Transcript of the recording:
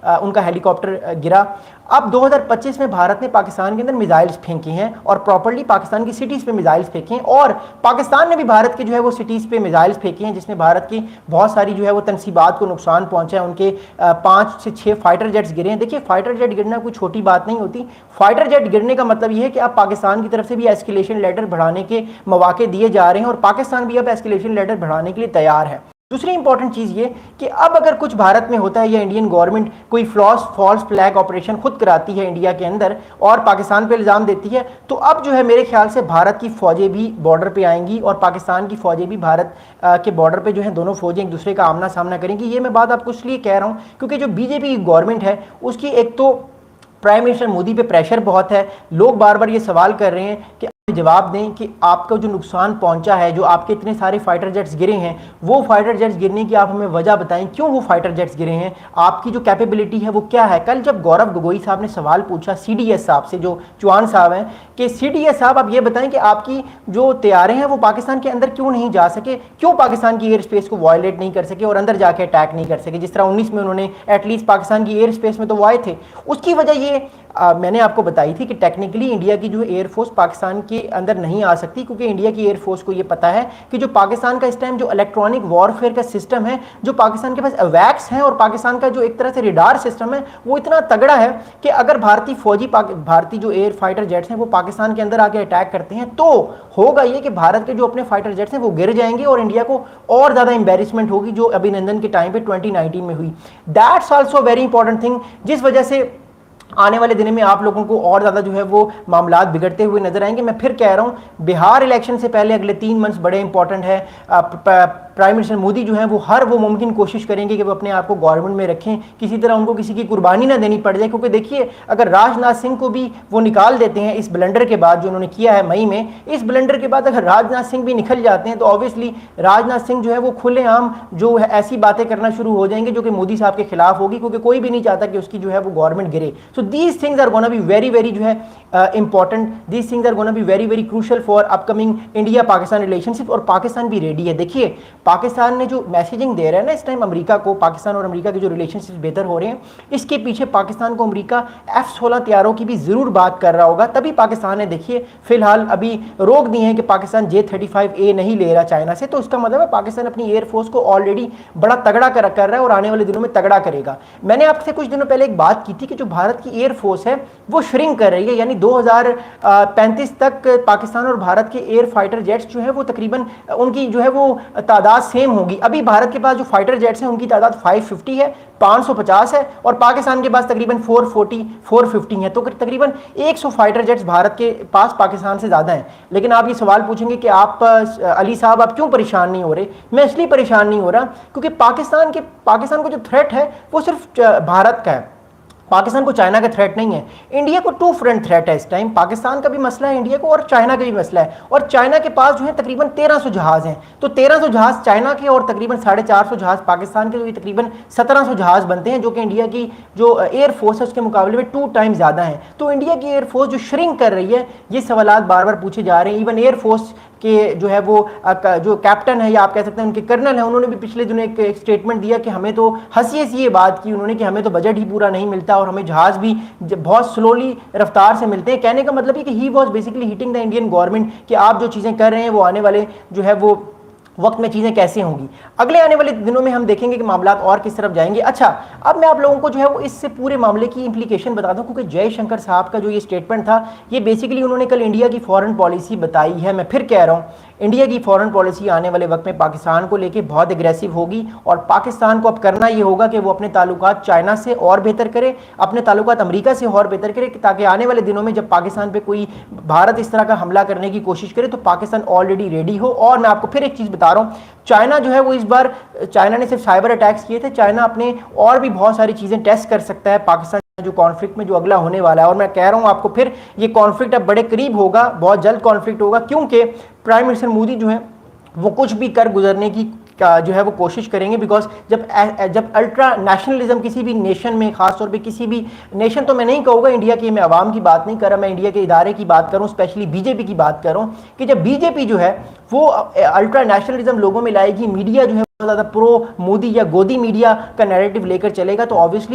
उनका हेलीकॉप्टर गिरा। अब 2025 में भारत ने पाकिस्तान के अंदर मिसाइल्स फेंकी हैं और प्रॉपर्ली पाकिस्तान की सिटीज़ पे मिसाइल्स फेंकी हैं, और पाकिस्तान ने भी भारत के जो है वो सिटीज़ पे मिसाइल्स फेंकी हैं, जिसमें भारत की बहुत सारी जो है वो तनसीबात को नुकसान पहुंचा है। उनके 5 से 6 फाइटर जेट्स गिरे हैं। देखिए, फाइटर जेट गिरना कोई छोटी बात नहीं होती। फाइटर जेट गिरने का मतलब ये है कि अब पाकिस्तान की तरफ से भी एस्केलेशन लेटर बढ़ाने के मौके दिए जा रहे हैं और पाकिस्तान भी अब एस्केलेशन लेटर बढ़ाने के लिए तैयार है। दूसरी इंपॉर्टेंट चीज़ ये कि अब अगर कुछ भारत में होता है या इंडियन गवर्नमेंट कोई फॉल्स फ्लैग ऑपरेशन खुद कराती है इंडिया के अंदर और पाकिस्तान पे इल्ज़ाम देती है, तो अब जो है मेरे ख्याल से भारत की फ़ौजें भी बॉर्डर पे आएंगी और पाकिस्तान की फ़ौजें भी भारत के बॉर्डर पे जो है दोनों फ़ौजें एक दूसरे का आमना सामना करेंगी। ये मैं बात आपको इसलिए कह रहा हूँ क्योंकि जो बीजेपी की गवर्नमेंट है उसकी एक तो प्राइम मिनिस्टर मोदी पे प्रेशर बहुत है। लोग बार बार ये सवाल कर रहे हैं कि जवाब दें कि आपको जो नुकसान पहुंचा है, जो आपके इतने सारे फाइटर जेट्स गिरे हैं, वो फाइटर जेट्स गिरने की आप हमें वजह बताएं, क्यों वो फाइटर जेट्स गिरे हैं, आपकी जो कैपेबिलिटी है वो क्या है। कल जब गौरव गोगोई साहब ने सवाल पूछा सीडीएस साहब से, जो चौहान साहब हैं, कि सीडीएस साहब आप ये बताएं कि आपकी जो तैयारे हैं वो पाकिस्तान के अंदर क्यों नहीं जा सके, क्यों पाकिस्तान की एयर स्पेस को वायलेट नहीं कर सके और अंदर जाके अटैक नहीं कर सके, जिस तरह 19 में उन्होंने एटलीस्ट पाकिस्तान की एयर स्पेस में तो वो आए थे। उसकी वजह ये मैंने आपको बताई थी कि टेक्निकली इंडिया की जो एयरफोर्स पाकिस्तान के अंदर नहीं आ सकती, क्योंकि इंडिया की एयरफोर्स को ये पता है कि जो पाकिस्तान का इस टाइम जो इलेक्ट्रॉनिक वॉरफेयर का सिस्टम है, जो पाकिस्तान के पास अवैक्स है और पाकिस्तान का जो एक तरह से रिडार सिस्टम है वो इतना तगड़ा है कि अगर भारतीय जो एयर फाइटर जेट्स हैं वो पाकिस्तान के अंदर आके अटैक करते हैं तो होगा ये कि भारत के जो अपने फाइटर जेट्स हैं वो गिर जाएंगे और इंडिया को और ज़्यादा एम्बेरसमेंट होगी, जो अभिनंदन के टाइम पे 2019 में हुई। That's also very important thing, जिस वजह से आने वाले दिनों में आप लोगों को और ज़्यादा जो है वो मामलात बिगड़ते हुए नजर आएंगे। मैं फिर कह रहा हूँ, बिहार इलेक्शन से पहले अगले 3 मंथ्स बड़े इंपॉर्टेंट है। प्राइम मिनिस्टर मोदी जो है वो हर वो मुमकिन कोशिश करेंगे कि वो अपने आप को गवर्नमेंट में रखें, किसी तरह उनको किसी की कुर्बानी ना देनी पड़ जाए, क्योंकि देखिए अगर राजनाथ सिंह को भी वो निकाल देते हैं इस ब्लंडर के बाद जो उन्होंने किया है मई में, इस ब्लंडर के बाद अगर राजनाथ सिंह भी निकल जाते हैं तो ऑब्वियसली राजनाथ सिंह जो है वो खुलेआम जो है ऐसी बातें करना शुरू हो जाएंगे जो कि मोदी साहब के खिलाफ होगी, क्योंकि कोई भी नहीं चाहता कि उसकी जो है वो गवर्नमेंट गिरे। So these things are gonna be very very जो है important, these things are gonna be very very crucial for upcoming India Pakistan relationship. और पाकिस्तान भी रेडी है। देखिए पाकिस्तान ने जो मैसेजिंग दे रहा है ना इस टाइम अमेरिका को, पाकिस्तान और अमेरिका के जो रिलेशनशिप बेहतर हो रहे हैं, इसके पीछे पाकिस्तान को अमेरिका F-16 तैयारों की भी जरूर बात कर रहा होगा। तभी पाकिस्तान ने देखिए फिलहाल अभी रोक दी है कि पाकिस्तान J-35A नहीं ले रहा चाइना से, तो इसका मतलब है पाकिस्तान अपनी एयरफोर्स को ऑलरेडी बड़ा तगड़ा कर रहा है और आने वाले दिनों में तगड़ा करेगा। मैंने आपसे कुछ दिनों पहले एक बात की थी कि जो भारत की एयरफोर्स है वो श्रिंक कर रही है, यानी 2035 तक पाकिस्तान और भारत के एयर फाइटर जेट्स जो है वो तकरीबन उनकी जो है वो तादाद सेम होगी। अभी भारत के पास जो फाइटर जेट्स हैं उनकी तादाद 550 है, 550 है, और पाकिस्तान के पास तकरीबन 440 450 है, तो तकरीबन 100 फाइटर जेट्स भारत के पास पाकिस्तान से ज़्यादा हैं। लेकिन आप ये सवाल पूछेंगे कि आप अली साहब आप क्यों परेशान नहीं हो रहे? मैं इसलिए परेशान नहीं हो रहा क्योंकि पाकिस्तान को जो थ्रेट है वो सिर्फ भारत का है, पाकिस्तान को चाइना का थ्रेट नहीं है। इंडिया को 2 फ्रंट थ्रेट है इस टाइम, पाकिस्तान का भी मसला है इंडिया को और चाइना का भी मसला है। और चाइना के पास जो है तकरीबन 1300 जहाज़ हैं, तो 1300 जहाज़ चाइना के और तकरीबन 450 जहाज़ पाकिस्तान के, तो ये तकरीबन 1700 जहाज़ बनते हैं, जो कि इंडिया की जो एयरफोर्स है उसके मुकाबले में 2 टाइम ज़्यादा है। तो इंडिया की एयरफोर्स जो श्रिंक कर रही है, ये सवाल बार बार पूछे जा रहे हैं। इवन एयरफोर्स के जो है वो जो कैप्टन है या आप कह सकते हैं उनके कर्नल हैं, उन्होंने भी पिछले दिनों एक स्टेटमेंट दिया कि हमें तो हंसी ये बात की उन्होंने कि हमें तो बजट ही पूरा नहीं मिलता और हमें जहाज़ भी बहुत स्लोली रफ्तार से मिलते हैं। कहने का मतलब है कि he was basically hitting the Indian government कि आप जो चीज़ें कर रहे हैं वो आने वाले जो है वो वक्त में चीज़ें कैसे होंगी। अगले आने वाले दिनों में हम देखेंगे कि मामला और किस तरफ जाएंगे। अच्छा, अब मैं आप लोगों को जो है वो इससे पूरे मामले की इंप्लीकेशन बता दूं, क्योंकि जयशंकर साहब का जो ये स्टेटमेंट था ये बेसिकली उन्होंने कल इंडिया की फॉरेन पॉलिसी बताई है। मैं फिर कह रहा हूँ, इंडिया की फॉरेन पॉलिसी आने वाले वक्त में पाकिस्तान को लेकर बहुत एग्रेसिव होगी और पाकिस्तान को अब करना ये होगा कि वो अपने ताल्लुकात चाइना से और बेहतर करे, अपने ताल्लुकात अमेरिका से और बेहतर करे, ताकि आने वाले दिनों में जब पाकिस्तान पे कोई भारत इस तरह का हमला करने की कोशिश करे तो पाकिस्तान ऑलरेडी रेडी हो। और मैं आपको फिर एक चीज़ बता रहा हूँ, चाइना जो है वो इस बार, चाइना ने सिर्फ साइबर अटैक्स किए थे, चाइना अपने और भी बहुत सारी चीज़ें टेस्ट कर सकता है पाकिस्तान जो कॉन्फ्लिक्ट में जो अगला होने वाला है। और मैं कह रहा हूं आपको फिर ये कॉन्फ्लिक्ट अब बड़े करीब होगा, बहुत जल्द कॉन्फ्लिक्ट होगा, क्योंकि प्राइम मिनिस्टर मोदी जो है वो कुछ भी कर गुजरने की जो है वो कोशिश करेंगे। बिकॉज जब अल्ट्रा नेशनलिज्म किसी भी नेशन में, खासतौर पे किसी भी नेशन, तो मैं नहीं कहूँगा इंडिया की, मैं आवाम की बात नहीं कर रहा, मैं इंडिया के इदारे की बात कर रहा हूँ, स्पेशली बीजेपी की बात कर रहा हूँ, कि जब बीजेपी जो है वो अल्ट्रा नेशनलिज्म लोगों में लाएगी, मीडिया जो है बहुत ज़्यादा प्रो मोदी या गोदी मीडिया का नैरेटिव लेकर चलेगा, तो ऑब्वियसली